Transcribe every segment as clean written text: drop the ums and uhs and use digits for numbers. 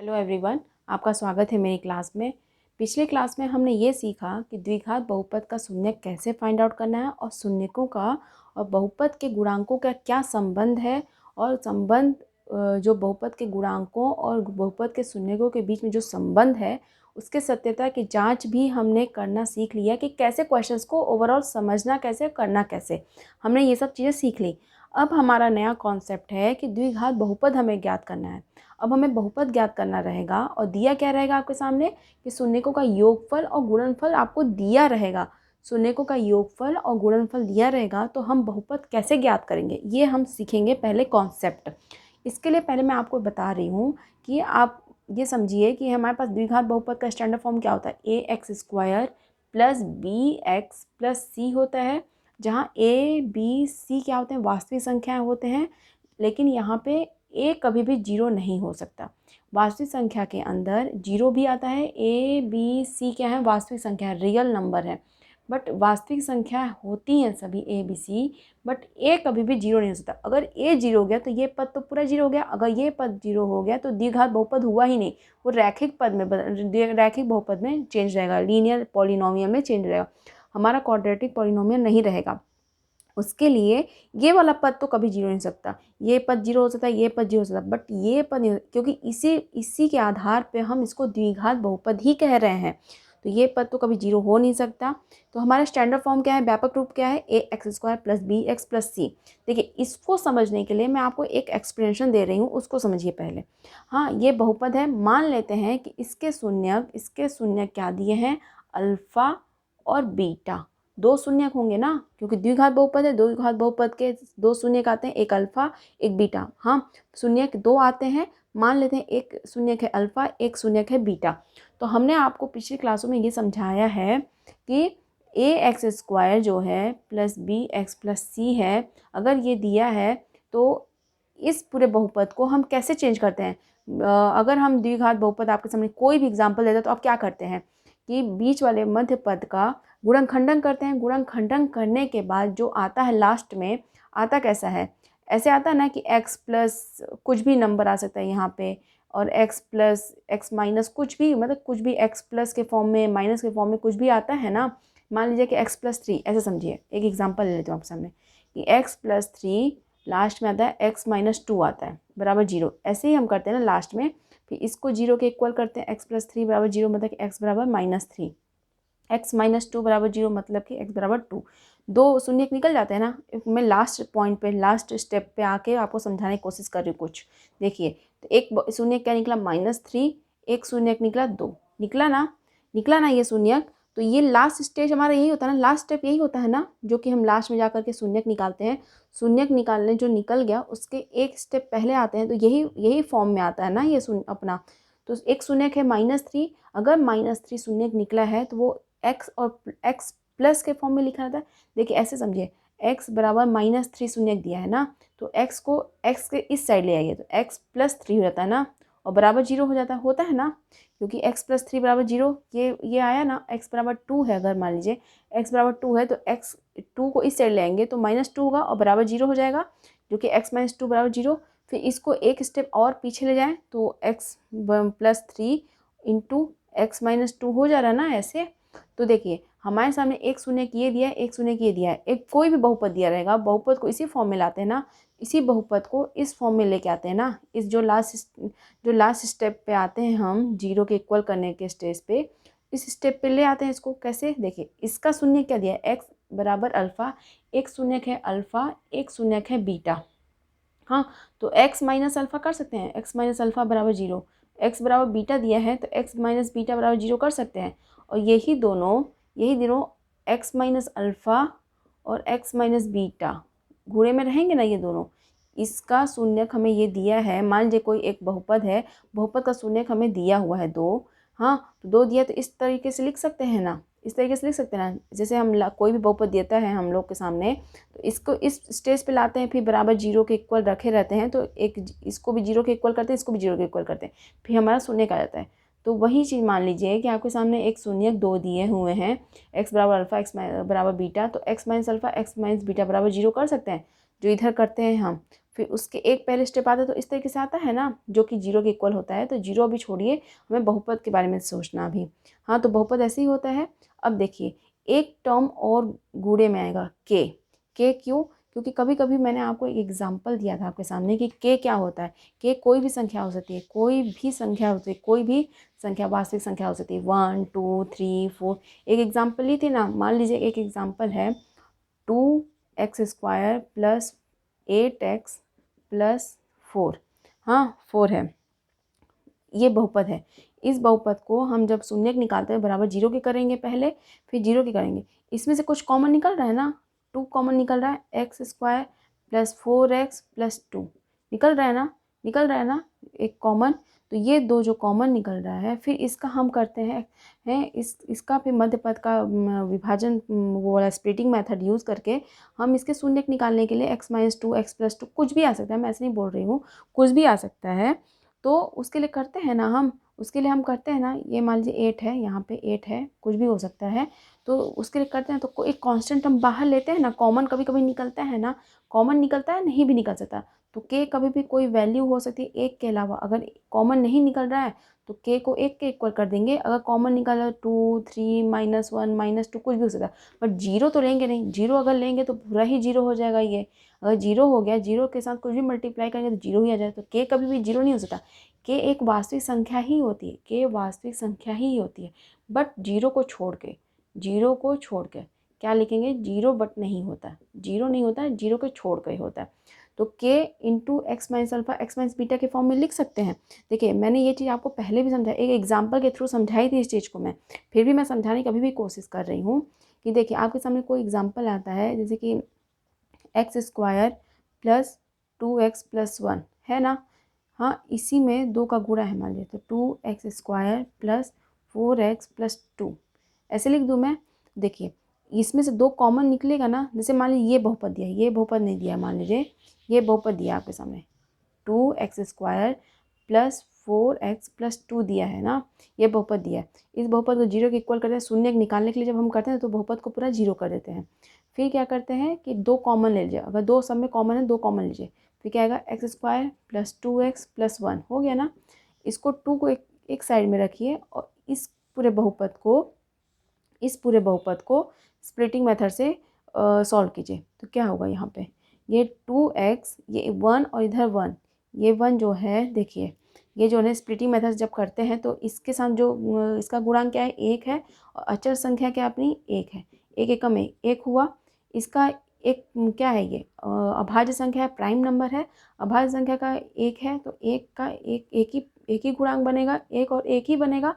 Hello everyone, आपका स्वागत है मेरी क्लास में। पिछले क्लास में हमने ये सीखा कि द्विघात बहुपद का शून्यक कैसे फाइंड आउट करना है और शून्यकों का और बहुपद के गुणांकों का क्या संबंध है और संबंध जो बहुपद के गुणांकों और बहुपद के शून्यकों के बीच में जो संबंध है उसके सत्यता की जांच भी हमने करना सीख लिया कि कैसे क्वेश्चंस को ओवरऑल समझना कैसे करना कैसे। हमने ये सब चीज़ें सीख ली। अब हमारा नया कॉन्सेप्ट है कि द्विघात बहुपद हमें ज्ञात करना है। अब हमें बहुपद ज्ञात करना रहेगा और दिया क्या रहेगा आपके सामने कि शून्यकों का योगफल और गुणनफल आपको दिया रहेगा। शून्यकों का योगफल और गुणनफल दिया रहेगा तो हम बहुपद कैसे ज्ञात करेंगे ये हम सीखेंगे पहले कॉन्सेप्ट। इसके लिए पहले मैं आपको बता रही हूँ कि आप ये समझिए कि हमारे पास द्विघात बहुपद का स्टैंडर्ड फॉर्म क्या होता है, A X square plus B X plus C होता है, जहाँ ए बी सी क्या होते हैं, वास्तविक संख्याएं होते हैं। लेकिन यहाँ पे ए कभी भी जीरो नहीं हो सकता। वास्तविक संख्या के अंदर जीरो भी आता है। ए बी सी क्या है, वास्तविक संख्या है, रियल नंबर है। बट वास्तविक संख्या होती हैं सभी ए बी सी, बट ए कभी भी जीरो नहीं हो सकता। अगर ए जीरो हो गया तो ये पद तो पूरा जीरो हो गया। अगर ये पद जीरो हो गया तो द्विघात बहुपद हुआ ही नहीं, वो रैखिक पद में रैखिक बहुपद में चेंज रहेगा, लीनियर पॉलिनोमियल में चेंज रहेगा, हमारा क्वाड्रेटिक पॉलिनोमियल नहीं रहेगा। उसके लिए ये वाला पद तो कभी जीरो नहीं हो सकता। ये पद जीरो हो सकता है, ये पद जीरो हो सकता है, बट ये पद नहीं, क्योंकि इसी के आधार पे हम इसको द्विघात बहुपद ही कह रहे हैं। तो ये पद तो कभी जीरो हो नहीं सकता। तो हमारा स्टैंडर्ड फॉर्म क्या है, व्यापक रूप क्या है, A X square plus B X plus C. देखिए, इसको समझने के लिए मैं आपको एक एक्सप्लेनेशन दे रही हूँ, उसको समझिए पहले। हाँ, ये बहुपद है, मान लेते हैं कि इसके शून्यक क्या दिए हैं, अल्फा और बीटा। दो शून्यक होंगे ना, क्योंकि द्विघात बहुपद है। द्विघात बहुपद के दो शून्यक आते हैं, एक अल्फा एक बीटा। हाँ, शून्यक दो आते हैं, मान लेते हैं एक शून्यक है अल्फा, एक शून्यक है बीटा। तो हमने आपको पिछली क्लासों में ये समझाया है कि ए एक्स स्क्वायर जो है प्लस बी एक्स प्लस सी है, अगर ये दिया है तो इस पूरे बहुपद को हम कैसे चेंज करते हैं। अगर हम द्विघात बहुपद आपके सामने कोई भी एग्जाम्पल देता तो आप क्या करते हैं कि बीच वाले मध्य पद का गुणनखंडन करते हैं। गुणनखंडन करने के बाद जो आता है लास्ट में, आता कैसा है, ऐसे आता है ना कि x प्लस कुछ भी नंबर आ सकता है यहाँ पे, और x प्लस x माइनस कुछ भी, मतलब कुछ भी x प्लस के फॉर्म में माइनस के फॉर्म में कुछ भी आता है ना। मान लीजिए कि x प्लस 3, ऐसे समझिए, एक एग्जांपल ले लेते हूँ आप सामने कि x प्लस 3 लास्ट में आता है x माइनस 2 आता है बराबर जीरो। ऐसे ही हम करते हैं ना लास्ट में, फिर इसको जीरो के इक्वल करते हैं, x प्लस 3 बराबर जीरो, मतलब कि x बराबर माइनस 3, x माइनस 2 बराबर जीरो, मतलब कि x बराबर 2। दो शून्य निकल जाते हैं ना। मैं लास्ट पॉइंट पे, लास्ट स्टेप पे आके आपको समझाने की कोशिश कर रही हूँ कुछ। देखिए, तो एक शून्य क्या निकला, -3, एक शून्य निकला 2, निकला ना ये शून्यक। तो ये लास्ट स्टेज हमारा यही होता है ना, लास्ट स्टेप यही होता है ना, जो कि हम लास्ट में जाकर के शून्यक निकालते हैं। शून्यक निकालने जो निकल गया उसके एक स्टेप पहले आते हैं, तो यही फॉर्म में आता है ना ये अपना। तो एक शून्यक है -3, अगर -3 शून्यक निकला है तो वो x और x प्लस के फॉर्म में लिखा रहता है। देखिए, ऐसे समझिए, x बराबर -3 शून्यक दिया है ना, तो x को x के इस साइड ले आइए तो x प्लस 3 हो जाता है ना, और बराबर जीरो हो जाता होता है ना, क्योंकि x प्लस 3 बराबर जीरो, ये आया ना। x बराबर 2 है, अगर मान लीजिए x बराबर 2 है तो x 2 को इस साइड ले आएंगे तो -2 होगा और बराबर जीरो हो जाएगा, जो कि x माइनस 2 बराबर जीरो। फिर इसको एक स्टेप और पीछे ले जाएँ तो x plus 3 into x minus 2 हो जा रहा है ना ऐसे। तो देखिए, हमारे सामने एक शून्य ये दिया है, एक शून्य ये दिया है, एक कोई भी बहुपद दिया रहेगा, बहुपद को इसी फॉर्म में लाते हैं ना, इसी बहुपद को इस फॉर्म में लेके आते हैं ना। इस जो लास्ट स्टेप पे आते हैं हम, जीरो के इक्वल करने के स्टेज पे, इस स्टेप पे ले आते हैं इसको। कैसे, देखिए, इसका शून्य क्या दिया है, एक्स बराबर अल्फ़ा, एक शून्य है अल्फ़ा, एक शून्य है बीटा। हाँ, तो x माइनस अल्फ़ा कर सकते हैं, x माइनस अल्फ़ा बराबर जीरो। x बराबर बीटा दिया है तो x माइनस बीटा बराबर जीरो कर सकते हैं। और यही दोनों x माइनस अल्फ़ा और x माइनस बीटा घूरे में रहेंगे ना ये दोनों। इसका शून्यक हमें ये दिया है, मान लीजिए कोई एक बहुपद है, बहुपद का शून्यक हमें दिया हुआ है 2। हाँ, तो 2 दिया तो इस तरीके से लिख सकते हैं ना, इस तरीके से लिख सकते हैं ना। जैसे हम कोई भी बहुपद देता है हम लोग के सामने, तो इसको इस स्टेज पे लाते हैं, फिर बराबर जीरो के इक्वल रखे रहते हैं, तो एक इसको भी जीरो के इक्वल करते हैं, इसको भी जीरो के इक्वल करते हैं, फिर हमारा शून्य आ जाता है। तो वही चीज़ मान लीजिए कि आपके सामने एक शून्य 2 दिए हुए हैं, x बराबर अल्फ़ा, x बराबर बीटा, तो x minus alpha, x minus beta बराबर जीरो कर सकते हैं, जो इधर करते हैं हम। फिर उसके एक पहले स्टेप आता है तो इस तरीके से आता है ना, जो कि 0 के इक्वल होता है। तो 0 अभी छोड़िए, हमें बहुपद के बारे में सोचना अभी। हाँ, तो बहुपद ऐसे ही होता है। अब देखिए, एक टर्म और गुणे में आएगा के। के क्यों? क्योंकि कभी कभी मैंने आपको एक एग्जाम्पल दिया था आपके सामने कि के क्या होता है। के कोई भी संख्या हो सकती है, कोई भी संख्या हो सकती है, कोई भी संख्या वास्तविक संख्या हो सकती है, 1 2 3 4। एक एग्जाम्पल ली थी ना, मान लीजिए एक एग्जाम्पल है 2x² प्लस 8x प्लस 4। हाँ, 4 है, ये बहुपद है। इस बहुपद को हम जब शून्यक निकालते हैं बराबर 0 के करेंगे पहले, फिर 0 के करेंगे। इसमें से कुछ कॉमन निकल रहा है ना, 2 कॉमन निकल रहा है, x² प्लस 4x प्लस 2 निकल रहा है ना, निकल रहा है ना एक कॉमन। तो ये दो जो कॉमन निकल रहा है, फिर इसका हम करते हैं इसका फिर मध्य पद का विभाजन, वो वाला स्प्लिटिंग मेथड यूज़ करके हम इसके शून्यक निकालने के लिए x-2 x+2 कुछ भी आ सकता है, मैं ऐसे नहीं बोल रही हूँ, कुछ भी आ सकता है। तो उसके लिए करते हैं ना हम, उसके लिए हम करते हैं ना, ये मान लीजिए 8 है, यहाँ पे 8 है, कुछ भी हो सकता है। तो उसके लिए करते हैं तो एक कांस्टेंट हम बाहर लेते हैं ना, कॉमन कभी कभी निकलता है ना, कॉमन निकलता है, नहीं भी निकल सकता। तो के कभी भी कोई वैल्यू हो सकती है एक के अलावा। अगर कॉमन नहीं निकल रहा है तो के को एक के इक्वल कर देंगे। अगर कॉमन निकल रहा है 2 3 -1 -2 कुछ भी हो सकता है, बट 0 तो लेंगे नहीं। 0 अगर लेंगे तो पूरा ही 0 हो जाएगा ये। अगर 0 हो गया, 0 के साथ कुछ भी मल्टीप्लाई करेंगे तो 0 ही आ जाएगा। तो के कभी भी 0 नहीं हो सकता। के एक वास्तविक संख्या ही होती है, के वास्तविक संख्या ही होती है, बट 0 को छोड़ के, 0 को छोड़ के क्या लिखेंगे, 0 बट नहीं होता, 0 नहीं होता है, 0 को छोड़ के होता है। तो k into x minus alpha x minus beta के फॉर्म में लिख सकते हैं। देखिए, मैंने ये चीज़ आपको पहले भी समझाई, एक एग्जाम्पल के थ्रू समझाई थी इस चीज़ को मैं, फिर भी मैं समझाने की अभी भी कोशिश कर रही हूँ कि देखिए आपके सामने कोई एग्जाम्पल आता है, जैसे कि x² प्लस 2x प्लस 1 है ना। हाँ, इसी में 2 का गुणा है मान लीजिए, तो 2x² प्लस 4x प्लस 2 ऐसे लिख दूँ मैं। देखिए, इसमें से 2 कॉमन निकलेगा ना, जैसे मान लीजिए ये बहुपद दिया है, ये बहुपद नहीं दिया, मान लीजिए ये बहुपद दिया आपके सामने, 2x² प्लस 4x प्लस 2 दिया है ना, ये बहुपद दिया है। इस बहुपद को 0 के इक्वल करते हैं, शून्य निकालने के लिए जब हम करते हैं तो बहुपद को पूरा 0 कर देते हैं। फिर क्या करते हैं कि 2 कॉमन ले लीजिए, अगर 2 सब में कॉमन है 2 कॉमन लीजिए, फिर क्या आएगा, x² प्लस 2x प्लस 1 हो गया ना। इसको 2 को एक साइड में रखिए और इस पूरे बहुपद को स्प्लिटिंग मेथड से सॉल्व कीजिए। तो क्या होगा यहाँ पे, ये 2x, ये 1 और इधर 1, ये 1 जो है, देखिए ये जो है स्प्लिटिंग मेथड जब करते हैं तो इसके साथ जो इसका गुणांक क्या है, 1 है, और अचर संख्या क्या अपनी 1 है, 1 एकम 1 हुआ। इसका एक क्या है, ये अभाज्य संख्या है, प्राइम नंबर है, अभाज्य संख्या का 1 है, तो 1 का एक ही गुणांक बनेगा, 1 और 1 ही बनेगा।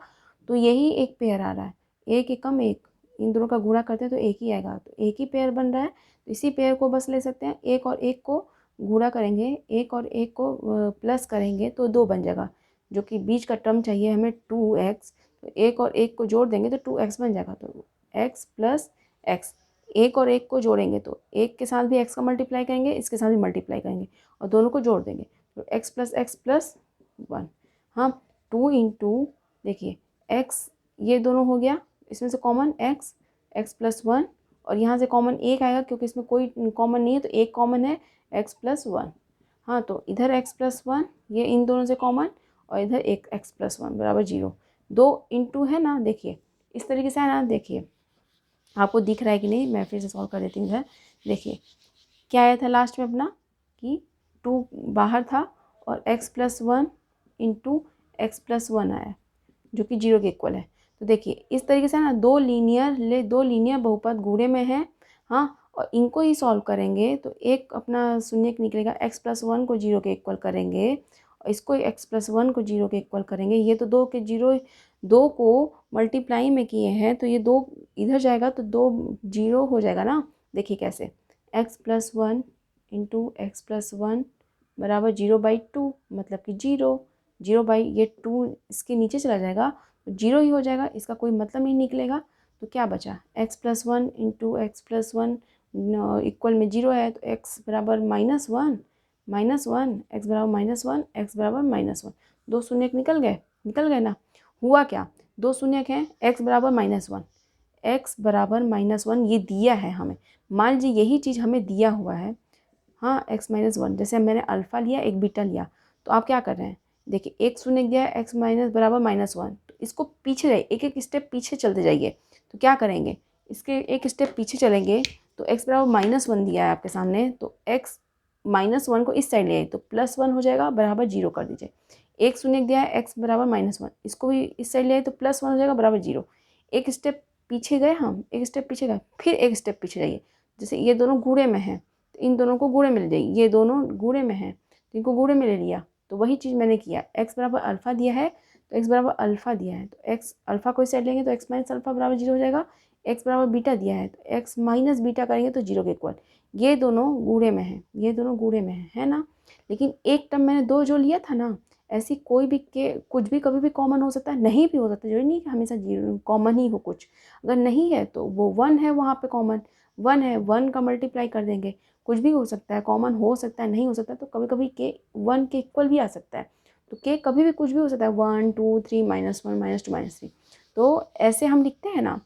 तो यही एक पेयर आ रहा है, 1 एकम 1, इन दोनों का गुणा करते हैं तो 1 ही आएगा, तो 1 ही पेयर बन रहा है। तो इसी पेयर को बस ले सकते हैं, 1 और 1 को गुणा करेंगे, 1 और 1 को प्लस करेंगे तो 2 बन जाएगा, जो कि बीच का टर्म चाहिए हमें 2x। तो 1 और 1 को जोड़ देंगे तो 2x बन जाएगा, तो x प्लस x। 1 और 1 को जोड़ेंगे तो 1 के साथ भी x का मल्टीप्लाई करेंगे, इसके साथ भी मल्टीप्लाई करेंगे और दोनों को जोड़ देंगे, तो x प्लस 1। हाँ, 2 इंटू, देखिए x, ये दोनों हो गया, इसमें से कॉमन x प्लस 1, और यहाँ से कॉमन 1 आएगा क्योंकि इसमें कोई कॉमन नहीं है, तो 1 कॉमन है, x प्लस 1। हाँ, तो इधर x प्लस 1, ये इन दोनों से कॉमन, और इधर एक x प्लस 1 बराबर 0। 2 इंटू है ना, देखिए इस तरीके से है ना, देखिए आपको दिख रहा है कि नहीं, मैं फिर से सॉल्व कर देती हूँ इधर। देखिए क्या आया था लास्ट में अपना, कि 2 बाहर था और x plus 1 into x plus 1 आया, जो कि 0 के इक्वल है। तो देखिए इस तरीके से ना, दो लीनियर बहुपद गुणे में है। हाँ, और इनको ही सॉल्व करेंगे तो एक अपना शून्य निकलेगा, x प्लस 1 को 0 के इक्वल करेंगे और इसको x प्लस 1 को 0 के इक्वल करेंगे। ये तो 2 के 0, 2 को मल्टीप्लाई में किए हैं, तो ये 2 इधर जाएगा तो 2 0 हो जाएगा ना। देखिए कैसे, x plus 1 into x plus 1 बराबर 0/2, मतलब कि 0 बाई ये 2 इसके नीचे चला जाएगा तो 0 ही हो जाएगा, इसका कोई मतलब नहीं निकलेगा। तो क्या बचा, x plus 1 into x plus 1 equal में 0 है, तो x बराबर -1, x बराबर -1, x बराबर -1। 2 शून्य निकल गए ना। हुआ क्या, 2 शून्य हैं, x बराबर -1, x बराबर -1 ये दिया है हमें। मान लीजिए यही चीज़ हमें दिया हुआ है, हाँ, x माइनस 1, जैसे मैंने अल्फ़ा लिया एक बीटा लिया, तो आप क्या कर रहे हैं, देखिए एक शून्य दिया है x माइनस बराबर -1, तो इसको पीछे जाइए, एक एक स्टेप पीछे चलते जाइए। तो क्या करेंगे, इसके एक स्टेप पीछे चलेंगे तो x बराबर -1 दिया है आपके सामने, तो x -1 को इस साइड ले आइए तो +1 हो जाएगा, बराबर 0 कर दीजिए। एक शून्य दिया है x बराबर -1, इसको भी इस साइड ले आइए तो +1 हो जाएगा, बराबर 0। एक स्टेप पीछे गए हम, एक स्टेप पीछे गए, फिर एक स्टेप पीछे जाइए। जैसे ये दोनों गुणे में हैं तो इन दोनों को गुणे में ले जाइए, ये दोनों गुणे में हैं तो इनको गुणे में ले लिया। तो वही चीज़ मैंने किया, x बराबर अल्फ़ा दिया है तो x बराबर अल्फ़ा दिया है, तो x अल्फ़ा को इस साइड लेंगे तो x माइनस अल्फ़ा बराबर 0 हो जाएगा। x बराबर बीटा दिया है तो x माइनस बीटा करेंगे तो 0 के इक्वल। ये दोनों गुणे में हैं, ये दोनों गुणे में हैं, है ना। लेकिन एक टर्म मैंने 2 जो लिया था ना, ऐसी कोई भी के कुछ भी कभी भी कॉमन हो सकता है, नहीं भी हो सकता, जरूरी नहीं कि हमेशा कॉमन ही हो कुछ। अगर नहीं है तो वो 1 है, वहाँ पे कॉमन 1 है, 1 का मल्टीप्लाई कर देंगे। कुछ भी हो सकता है, कॉमन हो सकता है, नहीं हो सकता, तो कभी कभी के 1 के इक्वल भी आ सकता है। तो के कभी भी कुछ भी हो सकता है, 1 2 3 -1 -2 -3। तो ऐसे हम लिखते हैं ना,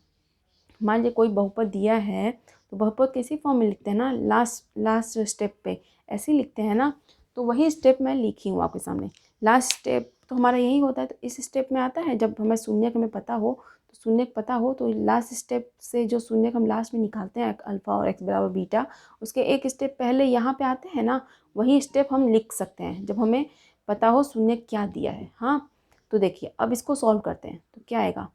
मान लीजिए कोई बहुपद दिया है तो बहुपद किसी फॉर्म में लिखते हैं ना, लास्ट स्टेप पे ऐसे ही लिखते हैं ना। तो वही स्टेप मैं लिखी हूँ आपके सामने। लास्ट स्टेप तो हमारा यही होता है, तो इस स्टेप में आता है जब हमें शून्यक हमें पता हो, तो शून्यक पता हो तो लास्ट स्टेप से जो शून्यक हम लास्ट में निकालते हैं अल्फ़ा और x बराबर बीटा, उसके एक स्टेप पहले यहाँ पे आते हैं ना, वही स्टेप हम लिख सकते हैं जब हमें पता हो शून्यक क्या दिया है। हाँ, तो देखिए अब इसको सॉल्व करते हैं तो क्या आएगा,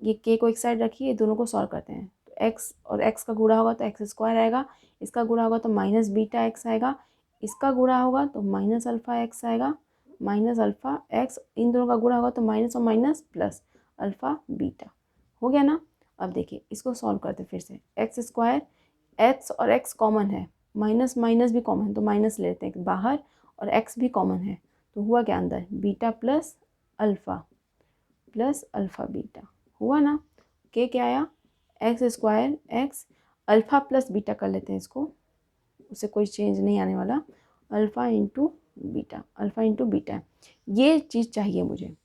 ये के को एक साइड रखिए, दोनों को सॉल्व करते हैं। तो x और x का गुणा होगा तो एक्स स्क्वायर आएगा, इसका गुणा होगा तो माइनस बीटा एक्स आएगा, इसका गुणा होगा तो माइनस अल्फ़ा एक्स आएगा, माइनस अल्फ़ा एक्स, इन दोनों का गुणा होगा तो माइनस और माइनस प्लस अल्फ़ा बीटा। हो गया ना। अब देखिए इसको सॉल्व करते फिर से, एक्स स्क्वायर, एक्स और एक्स कॉमन है, माइनस माइनस भी कॉमन है तो माइनस लेते हैं बाहर, और एक्स भी कॉमन है तो हुआ क्या अंदर, बीटा प्लस अल्फ़ा बीटा। हुआ ना। के क्या आया, x square x, alpha plus beta कर लेते हैं इसको, उससे कोई चेंज नहीं आने वाला, alpha into beta, alpha into beta है। ये चीज़ चाहिए मुझे,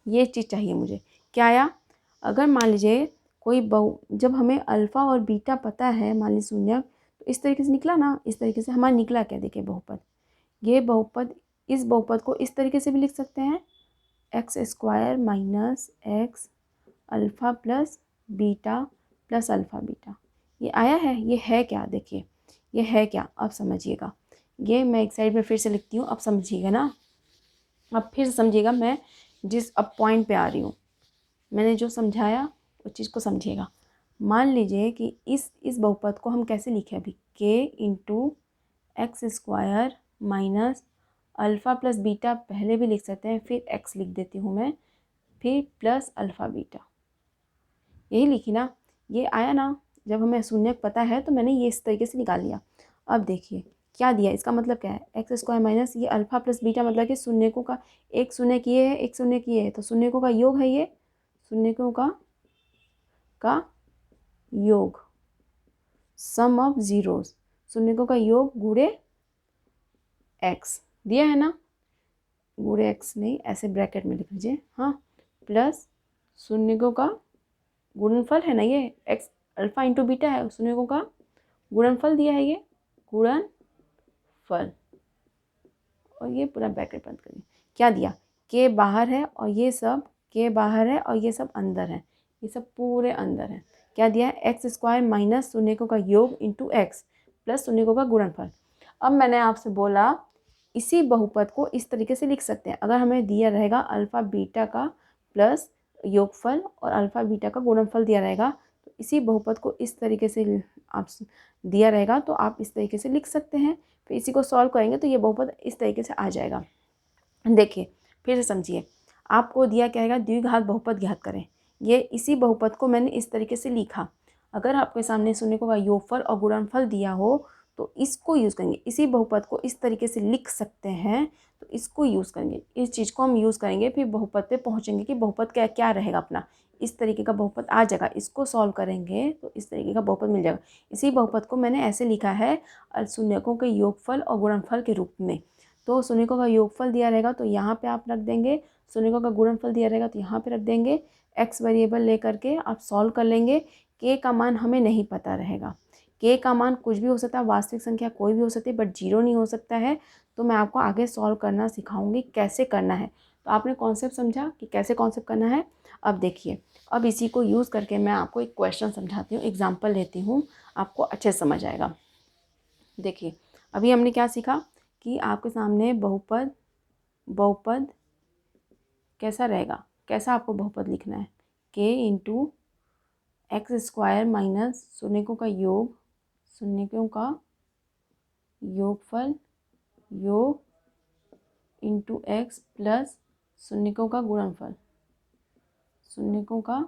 ये चीज़ चाहिए मुझे। क्या आया, अगर मान लीजिए कोई जब हमें अल्फ़ा और बीटा पता है, मान लीजिए शून्य, तो इस तरीके से निकला ना, इस तरीके से हमारा निकला क्या, देखिए बहुपद, ये बहुपद, इस बहुपद को इस तरीके से भी लिख सकते हैं, x square minus x alpha plus beta plus alpha beta. ये आया है, ये है क्या, देखिए ये है क्या, अब समझिएगा। ये मैं एक साइड में फिर से लिखती हूँ, अब समझिएगा ना, अब फिर से समझिएगा, मैं जिस अब पॉइंट पे आ रही हूँ, मैंने जो समझाया उस चीज़ को समझिएगा। मान लीजिए कि इस बहुपद को हम कैसे लिखें अभी, के into X square minus alpha plus beta पहले भी लिख सकते हैं, फिर एक्स लिख देती हूँ मैं, फिर प्लस अल्फ़ा बीटा, यही लिखी ना। ये आया ना, जब हमें शून्यक पता है तो मैंने ये इस तरीके से निकाल लिया। अब देखिए क्या दिया, इसका मतलब क्या है, एक्स स्क्वायर माइनस ये अल्फ़ा प्लस बीटा, मतलब कि शून्यकों का एक शून्यक ये है, एक शून्यक ये है, तो शून्यकों का योग है, ये शून्यकों का योग, सम ऑफ जीरोस, शून्यकों का योग गुणे एक्स दिया है ना, गुणे एक्स नहीं, ऐसे ब्रैकेट में लिख लीजिए, हाँ, प्लस शून्यकों का गुणनफल है ना, ये एक्स अल्फ़ा इंटू बीटा है, शून्यकों का गुणनफल दिया है, ये गुणनफल, और ये पूरा ब्रैकेट बंद करिए। क्या दिया, के बाहर है और ये सब के बाहर है और ये सब अंदर है, ये सब पूरे अंदर है। क्या दिया है, एक्स स्क्वायर माइनस शून्यकों का योग इंटू एक्स प्लस शून्यकों का गुणनफल। अब मैंने आपसे बोला इसी बहुपद को इस तरीके से लिख सकते हैं, अगर हमें दिया रहेगा अल्फ़ा बीटा का प्लस योगफल और अल्फ़ा बीटा का गुणनफल दिया रहेगा, तो इसी बहुपद को इस तरीके से आप दिया रहेगा तो आप इस तरीके से लिख सकते हैं। फिर इसी को सॉल्व करेंगे तो ये बहुपद इस तरीके से आ जाएगा। देखिए फिर से समझिए, आपको दिया क्या रहेगा, द्विघात बहुपद ज्ञात करें। ये इसी बहुपद को मैंने इस तरीके से लिखा, अगर आपके सामने शून्यकों का योगफल और गुणनफल दिया हो तो इसको यूज़ करेंगे, इसी बहुपद को इस तरीके से लिख सकते हैं, तो इसको यूज़ करेंगे, इस चीज़ को हम यूज़ करेंगे, फिर बहुपद पे पहुँचेंगे कि बहुपद क्या क्या रहेगा अपना, इस तरीके का बहुपद आ जाएगा, इसको सॉल्व करेंगे तो इस तरीके का बहुपद मिल जाएगा। इसी बहुपद को मैंने ऐसे लिखा है शून्यकों के योगफल और गुणनफल के रूप में। तो शून्यकों का योगफल दिया रहेगा तो यहाँ पे आप रख देंगे, शून्यकों का गुणनफल दिया रहेगा तो यहाँ पे रख देंगे, एक्स वेरिएबल लेकर के आप सॉल्व कर लेंगे। के का मान हमें नहीं पता रहेगा, के का मान कुछ भी हो सकता है, वास्तविक संख्या कोई भी हो सकती है, बट 0 नहीं हो सकता है। तो मैं आपको आगे सॉल्व करना सिखाऊंगी कैसे करना है। तो आपने कॉन्सेप्ट समझा कि कैसे कॉन्सेप्ट करना है। अब देखिए, अब इसी को यूज़ करके मैं आपको एक क्वेश्चन समझाती हूँ, एग्जाम्पल लेती हूँ, आपको अच्छे समझ आएगा। देखिए, अभी हमने क्या सीखा कि आपके सामने बहुपद कैसा रहेगा, कैसा आपको बहुपद लिखना है, k into X square minus शून्यकों का योग, शून्यकों का योगफल, योग इंटू एक्स प्लस शून्यकों का गुणनफल, शून्यकों का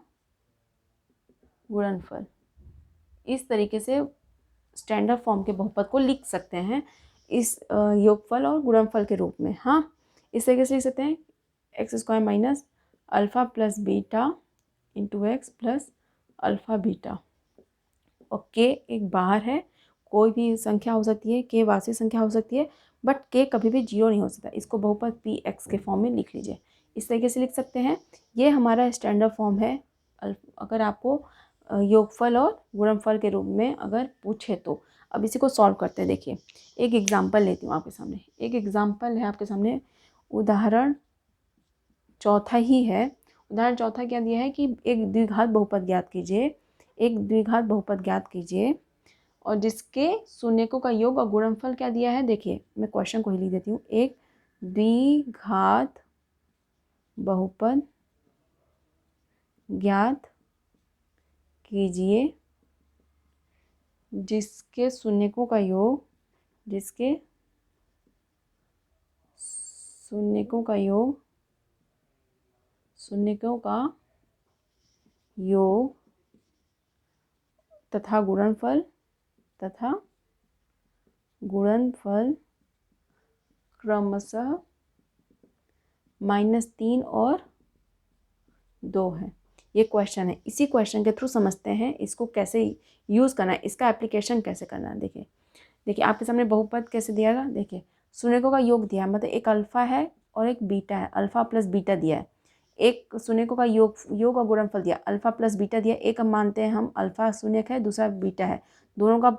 गुणनफल। इस तरीके से स्टैंडर्ड फॉर्म के बहुपद को लिख सकते हैं इस योगफल और गुणनफल के रूप में। हाँ, इस तरीके से लिख सकते हैं x square minus alpha plus beta into x plus alpha beta. और के एक बाहर है, कोई भी संख्या हो सकती है, के वास्तविक संख्या हो सकती है, बट के कभी भी 0 नहीं हो सकता। इसको बहुपद पी एक्स के फॉर्म में लिख लीजिए, इस तरीके से लिख सकते हैं। ये हमारा स्टैंडर्ड फॉर्म है। अगर आपको योगफल और गुणनफल के रूप में अगर पूछे तो। अब इसी को सॉल्व करते हैं। देखिए, एक एग्जाम्पल लेती हूँ आपके सामने। एक एग्जाम्पल है आपके सामने, उदाहरण चौथा ही है। उदाहरण चौथा क्या दिया है कि एक द्विघात बहुपद ज्ञात कीजिए, एक द्विघात बहुपद ज्ञात कीजिए और जिसके शून्यकों का योग और गुणनफल क्या दिया है। देखिए, मैं क्वेश्चन को ही लिख देती हूँ। एक द्विघात बहुपद ज्ञात कीजिए जिसके शून्यकों का योग, जिसके शून्यकों का योग, शून्यकों का योग तथा गुणनफल क्रमशः -3 और 2 है। ये क्वेश्चन है। इसी क्वेश्चन के थ्रू समझते हैं इसको कैसे यूज़ करना है, इसका एप्लीकेशन कैसे करना है। देखिए आपके सामने बहुपद कैसे दिया गया। देखिए, शून्यकों का योग दिया है, मतलब एक अल्फ़ा है और एक बीटा है, अल्फ़ा प्लस बीटा दिया है। एक शून्यकों का योग और गुणनफल दिया, अल्फ़ा प्लस बीटा दिया। एक हम मानते हैं हम अल्फ़ा शून्यक है, दूसरा बीटा है, दोनों का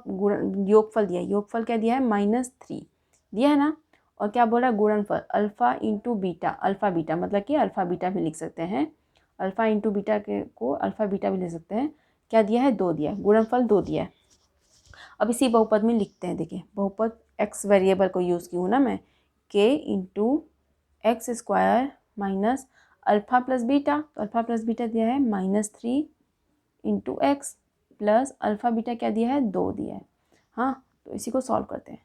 योगफल दिया। योगफल क्या दिया है, -3 दिया है ना। और क्या बोला, गुणनफल alpha into beta, alpha beta मतलब कि अल्फ़ा बीटा भी लिख सकते हैं, अल्फ़ा इंटू बीटा के को अल्फ़ा बीटा भी लिख सकते हैं। क्या दिया है, 2 दिया है, गुणनफल 2 दिया है। अब इसी बहुपद में लिखते हैं। देखिए, बहुपद एक्स वेरिएबल को यूज़ की हूँ ना मैं, के into X square minus alpha plus beta, तो अल्फ़ा प्लस बीटा दिया है -3 into x plus alpha beta क्या दिया है, 2 दिया है। हाँ, तो इसी को सॉल्व करते हैं।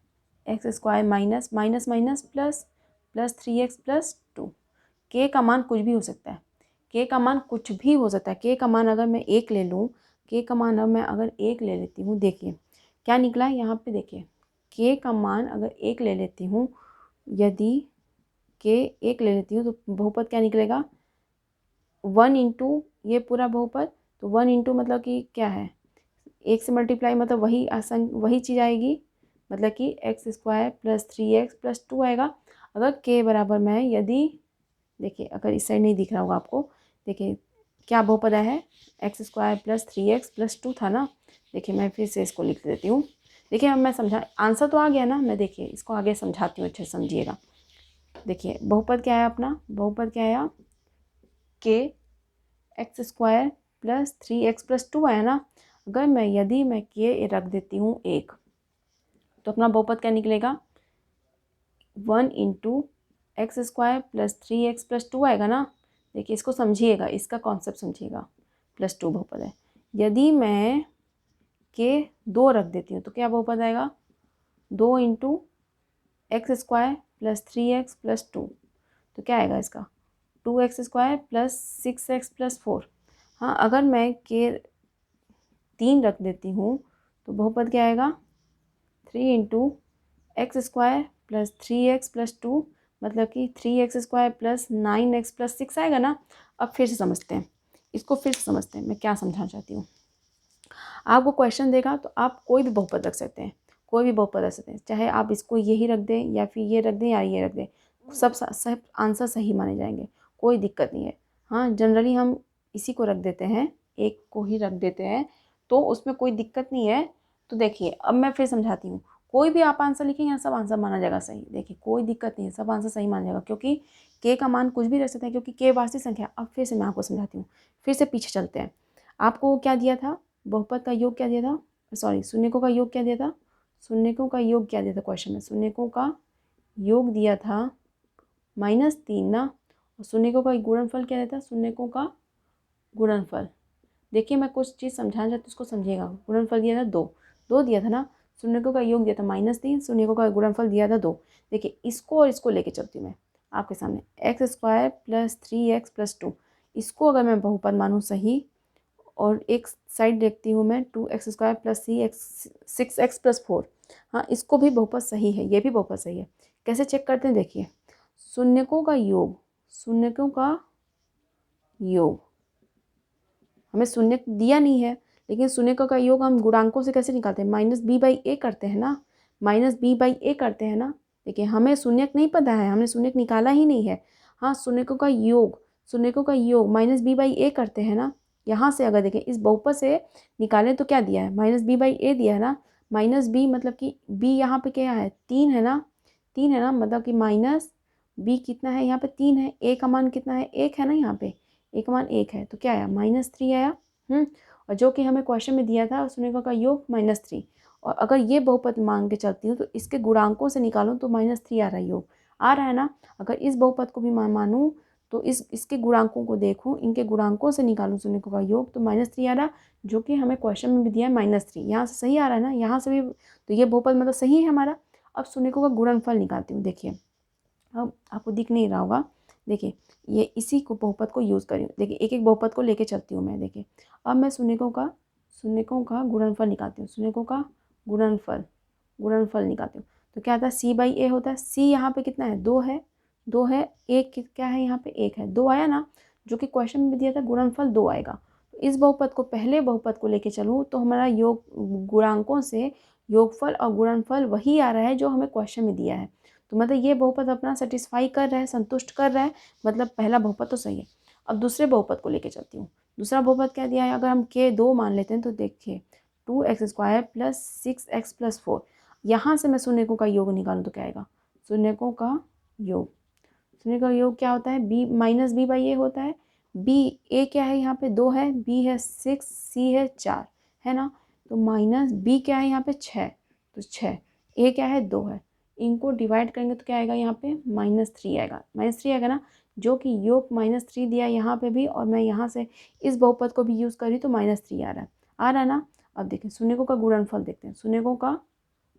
X square minus minus minus plus 3x plus 2। के का मान कुछ भी हो सकता है, के का मान कुछ भी हो सकता है। के का मान अगर मैं 1 ले लूँ, के का मान अब मैं अगर 1 ले लेती हूँ, देखिए क्या निकला है यहाँ पे। देखिए, के का मान अगर 1 ले लेती हूँ, यदि के 1 ले लेती हूँ तो बहुपद क्या निकलेगा, 1 इंटू ये पूरा बहुपद। तो 1 इंटू मतलब कि क्या है, 1 से मल्टीप्लाई मतलब वही चीज़ आएगी, मतलब कि x square plus 3x plus 2 आएगा। अगर के बराबर में यदि, देखिए अगर इस साइड नहीं दिख रहा होगा आपको, देखिए क्या बहुपद है, x square plus 3x plus 2 था ना। देखिए मैं फिर से इसको लिख देती हूँ। देखिए अब मैं समझा, आंसर तो आ गया ना। मैं देखिए इसको आगे समझाती हूँ, अच्छे से समझिएगा। देखिए बहुपद क्या है अपना, बहुपद क्या आया, के x square plus 3x plus 2 आया ना। अगर मैं यदि मैं के रख देती हूँ 1, तो अपना बहुपद क्या निकलेगा, 1 into X square plus 3x plus 2 आएगा ना। देखिए इसको समझिएगा, इसका कॉन्सेप्ट समझिएगा। +2 बहुपद है। यदि मैं के 2 रख देती हूँ तो क्या बहुपद आएगा, 2 into X square plus 3x plus 2। तो क्या आएगा इसका, 2x square plus 6x plus 4। हाँ, अगर मैं के 3 रख देती हूँ तो बहुपद क्या आएगा, 3 into X square plus 3x plus 2, मतलब कि 3x square plus 9x plus 6 आएगा ना। अब फिर से समझते हैं इसको, फिर से समझते हैं मैं क्या समझाना चाहती हूँ। आपको क्वेश्चन देगा तो आप कोई भी बहुपद रख सकते हैं, कोई भी बहुपद रख सकते हैं, चाहे आप इसको यही रख दें या फिर ये रख दें या ये रख दें, सब आंसर सही माने जाएंगे, कोई दिक्कत नहीं है। हाँ, जनरली हम इसी को रख देते हैं, एक को ही रख देते हैं, तो उसमें कोई दिक्कत नहीं है। तो देखिए अब मैं फिर समझाती हूँ, कोई भी आप आंसर लिखेंगे ना सब आंसर माना जाएगा सही। देखिए कोई दिक्कत नहीं है, सब आंसर सही माना जाएगा क्योंकि के का मान कुछ भी रख सकते हैं क्योंकि के वास्तविक संख्या। अब फिर से मैं आपको समझाती हूँ, फिर से पीछे चलते हैं। आपको क्या दिया था, बहुपद का योग क्या दिया था, सॉरी शून्यकों का योग क्या दिया था, शून्यकों का योग क्या दिया था क्वेश्चन में, शून्यकों का योग दिया था -3 ना, और शून्यकों का गुणनफल क्या दिया था, शून्यकों का गुणनफल। देखिए मैं कुछ चीज़ समझाना चाहती हूँ उसको समझिएगा। गुणनफल दिया था 2 दिया था ना, शून्यकों का योग दिया था -3, शून्यकों का गुणनफल दिया था 2। देखिए इसको और इसको लेके चलती हूँ मैं आपके सामने, x² + 3x + 2, इसको अगर मैं बहुपद मानूँ सही और एक साइड देखती हूँ मैं 2x² + 6x + 4, हाँ इसको भी बहुपद सही है, ये भी बहुपद सही है। कैसे चेक करते हैं, देखिए शून्यकों का योग, शून्यकों का योग, हमें शून्य दिया नहीं है लेकिन शून्यकों का योग हम गुणांकों से कैसे निकालते हैं, -b/a करते हैं ना, -b/a करते हैं ना। देखिए हमें शून्यक नहीं पता है, हमने शून्यक निकाला ही नहीं है। हाँ शून्यकों का योग, शून्यकों का योग -b/a करते हैं ना। यहाँ से अगर देखें इस बहुपद से निकालें तो क्या दिया है, -b/a दिया है ना। -b मतलब कि b यहाँ पे क्या है, 3 है ना, 3 है ना, मतलब कि -b कितना है यहाँ पे 3 है, a का मान कितना है 1 है ना, यहाँ पे a का मान 1 है तो क्या आया -3 आया। और जो कि हमें क्वेश्चन में दिया था शून्यकों का योग -3, और अगर ये बहुपद मान के चलती हूँ तो इसके गुणांकों से निकालूं तो -3 आ रहा है, योग आ रहा है ना। अगर इस बहुपद को भी मानूं तो इसके गुणांकों को देखूं, इनके गुणांकों से निकालूं शून्यकों का योग तो -3 आ रहा, जो कि हमें क्वेश्चन में भी दिया है -3, यहाँ से सही आ रहा है ना, यहाँ से भी तो ये बहुपद मतलब सही है हमारा। अब शून्यकों का गुणनफल निकालती हूँ। देखिए अब आपको दिख नहीं रहा होगा, देखिए ये इसी को बहुपद को यूज़ करी, देखिए एक एक बहुपद को लेके चलती हूँ मैं। देखिए अब मैं शून्यकों का गुणनफल निकालती हूँ, शून्यकों का गुणनफल निकालती हूँ तो क्या आता है, c/a होता है। c यहाँ पे कितना है, 2 है, 2 है, एक क्या है यहाँ पे 1 है, 2 आया ना, जो कि क्वेश्चन में दिया था गुणनफल 2 आएगा। तो इस बहुपद को, पहले बहुपद को लेके चलूँ तो हमारा योग गुणांकों से योगफल और गुणनफल वही आ रहा है जो हमें क्वेश्चन में दिया है। तो मतलब ये बहुपद अपना सेटिस्फाई कर रहा है, संतुष्ट कर रहा है, मतलब पहला बहुपद तो सही है। अब दूसरे बहुपद को लेके चलती हूँ। दूसरा बहुपद क्या दिया है, अगर हम के 2 मान लेते हैं तो देखिए 2x² + 6x + 4, यहाँ से मैं शून्यकों का योग निकालूँ तो क्या आएगा, शून्यकों का योग, शून्यकों का योग क्या होता है, -b/a होता है। a क्या है यहाँ पे 2 है, b है 6, c है 4 है ना, तो -b क्या है यहाँ पे 6, तो 6, a क्या है 2 है, इनको डिवाइड करेंगे तो क्या आएगा यहाँ पे -3 आएगा, -3 आएगा ना, जो कि योग -3 दिया यहाँ पे भी, और मैं यहाँ से इस बहुपद को भी यूज़ करी तो -3 आ रहा है, ना। अब देखें शून्यकों का गुणनफल देखते हैं, शून्यकों का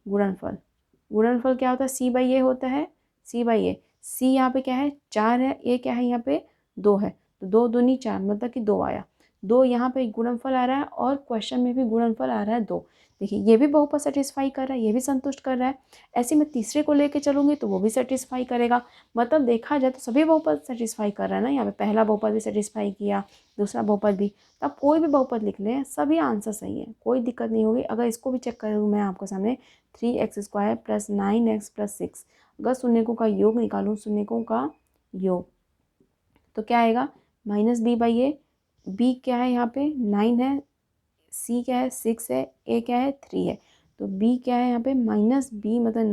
गुणनफल क्या होता है, c/a होता है, c/a, c यहाँ पे क्या है 4 है, a क्या है यहाँ पे 2 है, तो 2 दूनी 4 मतलब कि 2 आया, 2 यहाँ पे गुणनफल आ रहा है और क्वेश्चन में भी गुणनफल आ रहा है 2। देखिए ये भी बहुपद सेटिस्फाई कर रहा है, ये भी संतुष्ट कर रहा है। ऐसे मैं तीसरे को लेके चलूँगी तो वो भी सेटिस्फाई करेगा। मतलब देखा जाए तो सभी बहुपद सेटिस्फाई कर रहा है ना, यहाँ पे पहला बहुपद भी सेटिस्फाई किया, दूसरा बहुपद भी, तब कोई भी बहुपद लिख लें सभी आंसर सही है, कोई दिक्कत नहीं होगी। अगर इसको भी चेक करूँ मैं आपको सामने 3x² + 9x + 6, अगर शून्यकों का योग निकालूँ, शून्यकों का योग तो क्या आएगा, -b/a, b क्या है यहाँ पे 9 है, c क्या है 6 है, a क्या है 3 है, तो b क्या है यहाँ पे -b मतलब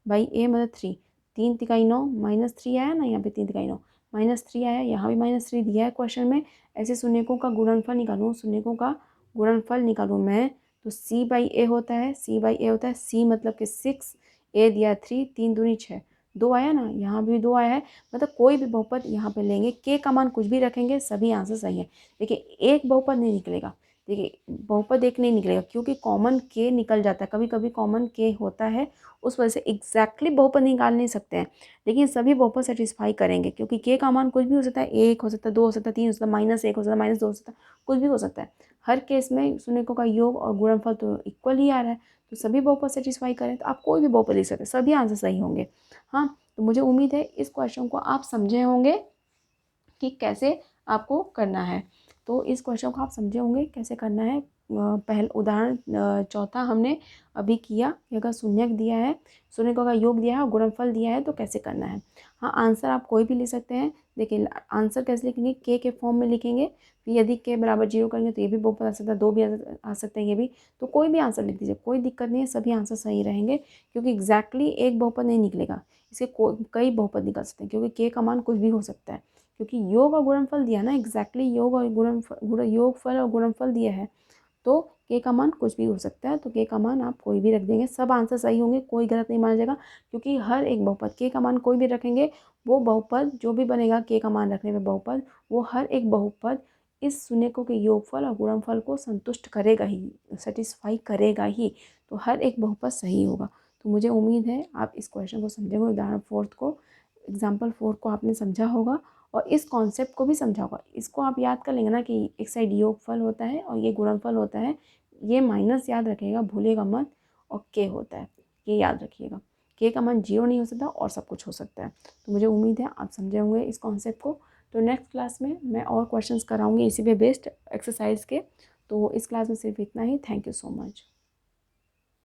9/a मतलब 3, 3 तिहाई 9, -3 आया ना यहाँ पे, 3 तिहाई 9 -3 आया, यहाँ भी -3 दिया है क्वेश्चन में। ऐसे शून्यकों का गुणनफल निकालूँ, शून्यकों का गुणनफल निकालूँ मैं तो c/a होता है, c मतलब कि 6, a दिया 3, 3 दूनी 6, 2 आया ना, यहाँ भी 2 आया है। मतलब कोई भी बहुपद यहाँ पे लेंगे, के का मान कुछ भी रखेंगे सभी आंसर सही है। देखिए एक बहुपद नहीं निकलेगा, देखिए बहुपद एक नहीं निकलेगा क्योंकि कॉमन के निकल जाता है, कभी कभी कॉमन के होता है, उस वजह से एग्जैक्टली बहुपद निकाल नहीं सकते हैं, लेकिन सभी बहुपद सेटिस्फाई करेंगे क्योंकि के का मान कुछ भी हो सकता है, 1 हो सकता है, 2 हो सकता है, 3 हो सकता है, -1 हो सकता है, -2 हो सकता है, कुछ भी हो सकता है। हर केस में शून्यकों का योग और गुणनफल तो इक्वल ही आ रहा है, तो सभी बहुपद सेटिस्फाई करें तो आप कोई भी बहुपद लिख सकते हैं, सभी आंसर सही होंगे। हाँ तो मुझे उम्मीद है इस क्वेश्चन को आप समझे होंगे कि कैसे आपको करना है। तो इस क्वेश्चन को आप समझे होंगे कैसे करना है। पहले उदाहरण चौथा हमने अभी किया कि अगर शून्यक दिया है, शून्यकों का योग दिया है और गुणनफल दिया है तो कैसे करना है। हाँ, आंसर आप कोई भी लिख सकते हैं। देखिए आंसर कैसे लिखेंगे, के फॉर्म में लिखेंगे। फिर यदि के बराबर 0 करेंगे तो ये भी बहुपद आ सकता है, 2 भी आ सकते हैं ये भी। तो कोई भी आंसर लिख दीजिए, कोई दिक्कत नहीं है, सभी आंसर सही रहेंगे। क्योंकि एग्जैक्टली एक बहुपद नहीं निकलेगा, इसके कई बहुपद निकल सकते हैं, क्योंकि के का मान कुछ भी हो सकता है। क्योंकि योग और गुणनफल दिया ना, एग्जैक्टली योग और योगफल और गुणनफल दिया है, तो के का मान कुछ भी हो सकता है। तो के का मान आप कोई भी रख देंगे, सब आंसर सही होंगे, कोई गलत नहीं माना जाएगा। क्योंकि हर एक बहुपद के का मान कोई भी रखेंगे, वो बहुपद जो भी बनेगा के का मान रखने में बहुपद, वो हर एक बहुपद इस शून्यकों के योगफल और गुणनफल को संतुष्ट करेगा ही, सेटिस्फाई करेगा ही। तो हर एक बहुपद सही होगा। तो मुझे उम्मीद है आप इस क्वेश्चन को समझेंगे, उदाहरण 4 को, एग्जाम्पल 4 को आपने समझा होगा और इस कॉन्सेप्ट को भी समझा होगा। इसको आप याद कर लेंगे ना कि एक साइड योगफल होता है और ये गुणनफल होता है, ये माइनस याद रखिएगा, भूलेगा मत। और के होता है, ये याद रखिएगा। के का मान 0 नहीं हो सकता और सब कुछ हो सकता है। तो मुझे उम्मीद है आप समझे होंगे इस कॉन्सेप्ट को। तो नेक्स्ट क्लास में मैं और क्वेश्चंस कराऊंगी इसी पे बेस्ड एक्सरसाइज के। तो इस क्लास में सिर्फ इतना ही। Thank you so much.